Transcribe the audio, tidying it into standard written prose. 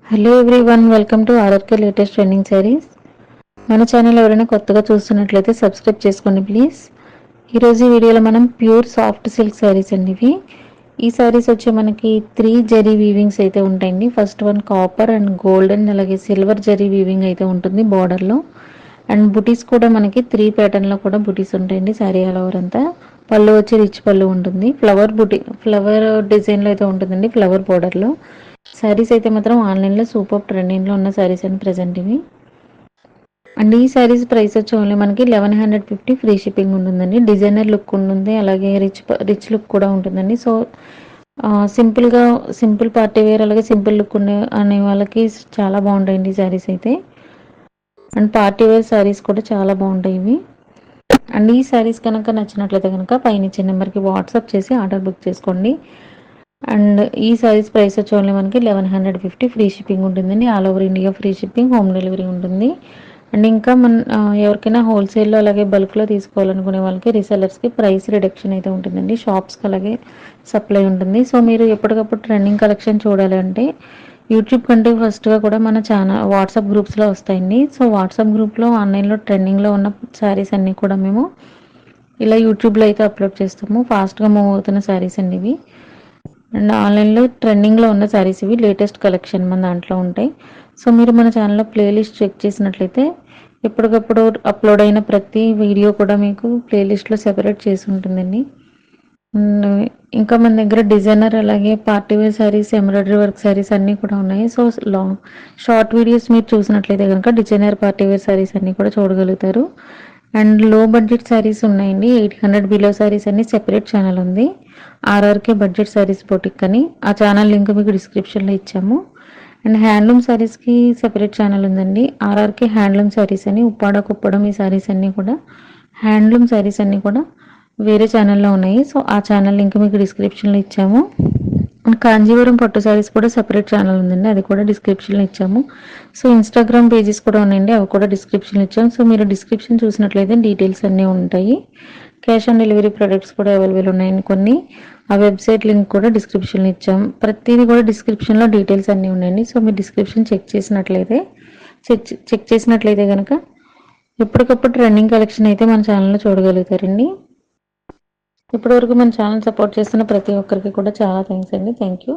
Hello everyone, welcome to RRK latest trending saris. మన channel ఎవరైనా కొత్తగా చూస్తున్నట్లయితే సబ్స్క్రైబ్ చేసుకోండి ప్లీజ్. ఈరోజు ఈ వీడియోలో మనం ప్యూర్ సాఫ్ట్ సిల్క్ శారీస్ అండి ఇవి. ఈ శారీస్ వచ్చి మనకి 3 జరీ వీవింగ్స్ అయితే ఉంటాయండి. First one copper and golden అలాగే సిల్వర్ జరీ వీవింగ్ అయితే ఉంటుంది బార్డర్లో. అండ్ బుటీస్ కూడా మనకి 3 ప్యాటర్న్లో కూడా బుటీస్ ఉంటాయండి శారీ ఆల్ ఓవర్ అంతా. పళ్ళు వచ్చి రిచ్ పళ్ళు ఉంటుంది, ఫ్లవర్ డిజైన్లో అయితే ఉంటుందండి, ఫ్లవర్ బార్డర్లో. శారీస్ అయితే మాత్రం ఆన్లైన్లో సూపర్ ట్రెండింగ్లో ఉన్న శారీస్ అండి ప్రజెంట్ ఇవి. అండ్ ఈ శారీస్ ప్రైస్ వచ్చి ఓన్లీ మనకి 1150 ఫ్రీ షిప్పింగ్ ఉంటుందండి. డిజైనర్ లుక్ ఉంటుంది, అలాగే రిచ్ లుక్ కూడా ఉంటుందండి. సో సింపుల్గా సింపుల్ పార్టీ వేర్ అలాగే సింపుల్ లుక్ ఉండే అనే వాళ్ళకి చాలా బాగుంటాయండి ఈ శారీస్ అయితే. అండ్ పార్టీ వేర్ శారీస్ కూడా చాలా బాగుంటాయి ఇవి. అండ్ ఈ శారీస్ కనుక నచ్చినట్లయితే కనుక పైన ఇచ్చే నెంబర్కి వాట్సాప్ చేసి ఆర్డర్ బుక్ చేసుకోండి. అండ్ ఈ శారీస్ ప్రైస్ వచ్చి ఓన్లీ మనకి 1150 ఫ్రీ షిప్పింగ్ ఉంటుందండి. All over India free shipping, home delivery ఉంటుంది. అండ్ ఇంకా ఎవరికైనా హోల్సేల్లో అలాగే బల్క్లో తీసుకోవాలనుకునే వాళ్ళకి రీసెలర్స్కి ప్రైస్ రిడక్షన్ అయితే ఉంటుందండి. షాప్స్కి అలాగే సప్లై ఉంటుంది. సో మీరు ఎప్పటికప్పుడు ట్రెండింగ్ కలెక్షన్ చూడాలి అంటే యూట్యూబ్ కంటే ఫస్ట్గా కూడా మన ఛానల్ వాట్సాప్ గ్రూప్స్లో వస్తాయండి. సో వాట్సాప్ గ్రూప్లో ఆన్లైన్లో ట్రెండింగ్లో ఉన్న శారీస్ అన్నీ కూడా మేము ఇలా యూట్యూబ్లో అయితే అప్లోడ్ చేస్తాము. ఫాస్ట్గా మూవ్ అవుతున్న శారీస్ అండి ఇవి. అండ్ ఆన్లైన్లో ట్రెండింగ్లో ఉన్న శారీస్ ఇవి, లేటెస్ట్ కలెక్షన్ మన దాంట్లో ఉంటాయి. సో మీరు మన ఛానల్లో ప్లేలిస్ట్ చెక్ చేసినట్లయితే ఎప్పటికప్పుడు అప్లోడ్ అయిన ప్రతి వీడియో కూడా మీకు ప్లేలిస్ట్లో సెపరేట్ చేసి ఉంటుందండి. ఇంకా మన దగ్గర డిజైనర్ అలాగే party wear saris, embroidery work saris అన్నీ కూడా ఉన్నాయి. సో షార్ట్ వీడియోస్ మీరు చూసినట్లయితే కనుక డిజైనర్ పార్టీ వేర్ శారీస్ అన్నీ కూడా చూడగలుగుతారు. అండ్ లో బడ్జెట్ శారీస్ ఉన్నాయండి. 800 బిలో శారీస్ అన్ని సెపరేట్ ఛానల్ ఉంది, ఆర్ఆర్కే బడ్జెట్ శారీస్ బొటిక్ అని. ఆ ఛానల్ లింక్ మీకు డిస్క్రిప్షన్లో ఇచ్చాము. అండ్ హ్యాండ్లూమ్ శారీస్కి సెపరేట్ ఛానల్ ఉందండి, ఆర్ఆర్కే హ్యాండ్లూమ్ శారీస్ అని. ఉప్పాడ కుప్పడం ఈ శారీస్ అన్నీ కూడా హ్యాండ్లూమ్ శారీస్ అన్నీ కూడా వేరే ఛానల్లో ఉన్నాయి. సో ఆ ఛానల్ లింక్ మీకు డిస్క్రిప్షన్లో ఇచ్చాము. కాంజీవరం పట్టు శారీస్ కూడా సెపరేట్ ఛానల్ ఉందండి, అది కూడా డిస్క్రిప్షన్లో ఇచ్చాము. సో ఇన్స్టాగ్రామ్ పేజెస్ కూడా ఉన్నాయండి, అవి కూడా డిస్క్రిప్షన్లో ఇచ్చాము. సో మీరు డిస్క్రిప్షన్ చూసినట్లయితే డీటెయిల్స్ అన్నీ ఉంటాయి. క్యాష్ ఆన్ డెలివరీ ప్రొడక్ట్స్ కూడా అవైలబుల్ ఉన్నాయండి కొన్ని. ఆ వెబ్సైట్ లింక్ కూడా డిస్క్రిప్షన్లో ఇచ్చాము. ప్రతిదీ కూడా డిస్క్రిప్షన్లో డీటెయిల్స్ అన్నీ ఉన్నాయండి. సో మీరు డిస్క్రిప్షన్ చెక్ చేసినట్లయితే కనుక ఎప్పటికప్పుడు ట్రెండింగ్ కలెక్షన్ అయితే మన ఛానల్లో చూడగలుగుతారండి. ఇప్పటివరకు మన ఛానల్ సపోర్ట్ చేస్తున్న ప్రతి ఒక్కరికి కూడా చాలా థ్యాంక్స్ అండి. Thank you.